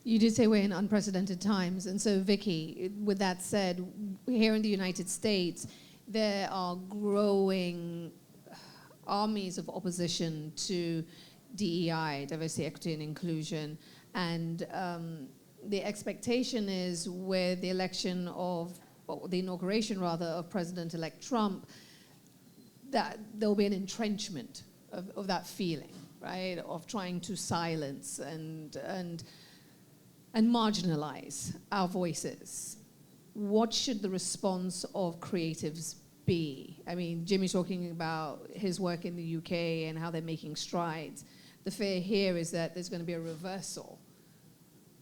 You did say we're in unprecedented times. And so, Vicky, with that said, here in the United States, there are growing armies of opposition to DEI, diversity, equity, and inclusion. And the expectation is with the election of, or the inauguration rather, of President-elect Trump, that there'll be an entrenchment of that feeling, right, of trying to silence and marginalize our voices. What should the response of creatives be? I mean, Jimmy's talking about his work in the UK and how they're making strides. The fear here is that there's going to be a reversal.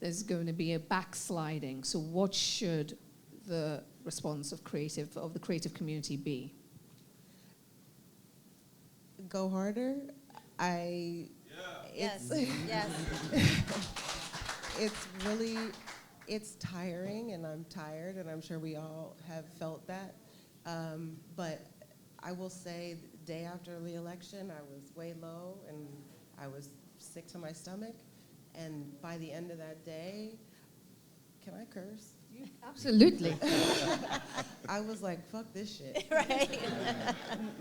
There's going to be a backsliding. So what should the response of the creative community be? Go harder. Yes. It's tiring, and I'm tired, and I'm sure we all have felt that. But I will say, the day after the election, I was way low, and I was sick to my stomach. And by the end of that day, can I curse? Absolutely. I was like, fuck this shit. Right.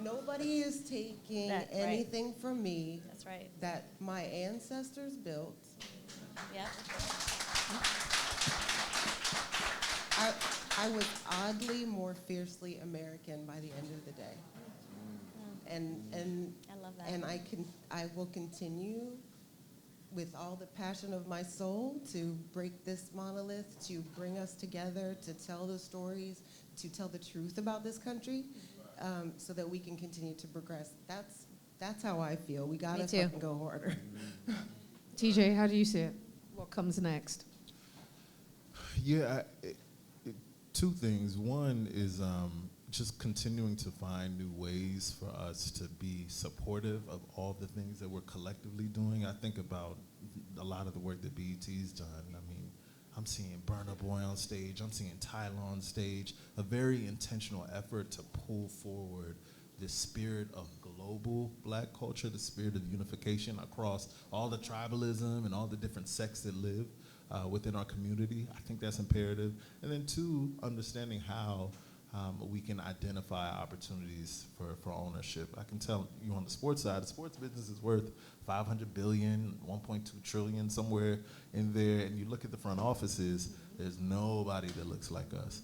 Nobody is taking anything from me. That's right. That my ancestors built. Yeah. I was oddly more fiercely American by the end of the day. And I love that. And I will continue with all the passion of my soul to break this monolith, to bring us together, to tell the stories, to tell the truth about this country, so that we can continue to progress. That's how I feel. We gotta fucking go harder. TJ, how do you see it? What comes next? Yeah, two things. One is just continuing to find new ways for us to be supportive of all the things that we're collectively doing. I think about a lot of the work that BET's done. I mean, I'm seeing Burna Boy on stage, I'm seeing Tyler on stage, a very intentional effort to pull forward the spirit of global Black culture, the spirit of unification across all the tribalism and all the different sects that live within our community. I think that's imperative. And then two, understanding how we can identify opportunities for ownership. I can tell you on the sports side, the sports business is worth $500 billion, $1.2 trillion, somewhere in there, and you look at the front offices, there's nobody that looks like us.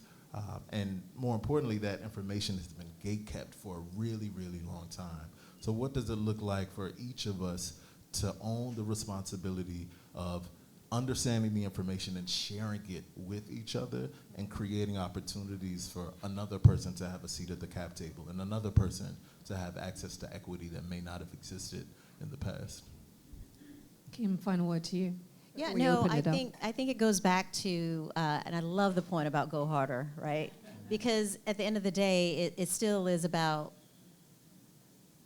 And more importantly, that information has been gatekept for a really, really long time. So what does it look like for each of us to own the responsibility of understanding the information and sharing it with each other and creating opportunities for another person to have a seat at the cap table and another person to have access to equity that may not have existed in the past. Kim, final word to you. Yeah, no, I think it goes back to, and I love the point about go harder, right? Because at the end of the day, it still is about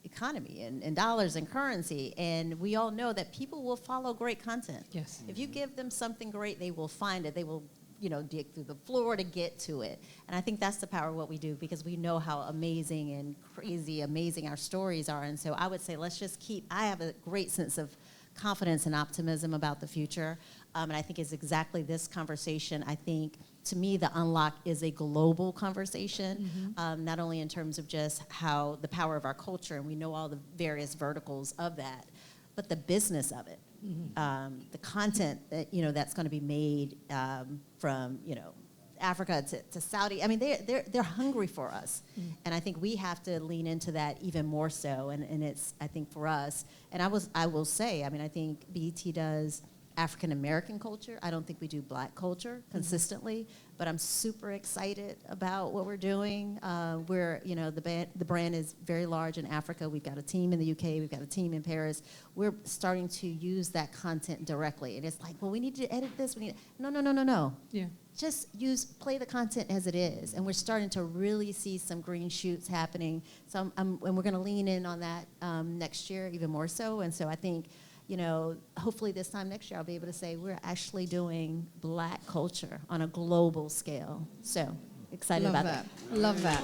economy and dollars and currency, and we all know that people will follow great content. Yes. If you give them something great, they will find it. They will, dig through the floor to get to it. And I think that's the power of what we do, because we know how amazing and crazy amazing our stories are. And so I would say let's just I have a great sense of confidence and optimism about the future. And I think it's exactly this conversation. I think, to me, the unlock is a global conversation, not only in terms of just how the power of our culture, and we know all the various verticals of that, but the business of it, the content that, that's going to be made from, Africa to Saudi. I mean, they're hungry for us. And I think we have to lean into that even more so. And it's, I think, for us, and I will say, I mean, I think BET does African American culture. I don't think we do Black culture consistently, but I'm super excited about what we're doing. We're, the brand is very large in Africa. We've got a team in the UK. We've got a team in Paris. We're starting to use that content directly. And it's like, well, we need to edit this. No. Yeah. Just play the content as it is. And we're starting to really see some green shoots happening. So and we're going to lean in on that next year even more so. And so I think, hopefully this time next year I'll be able to say we're actually doing Black culture on a global scale. So excited about that. Love that.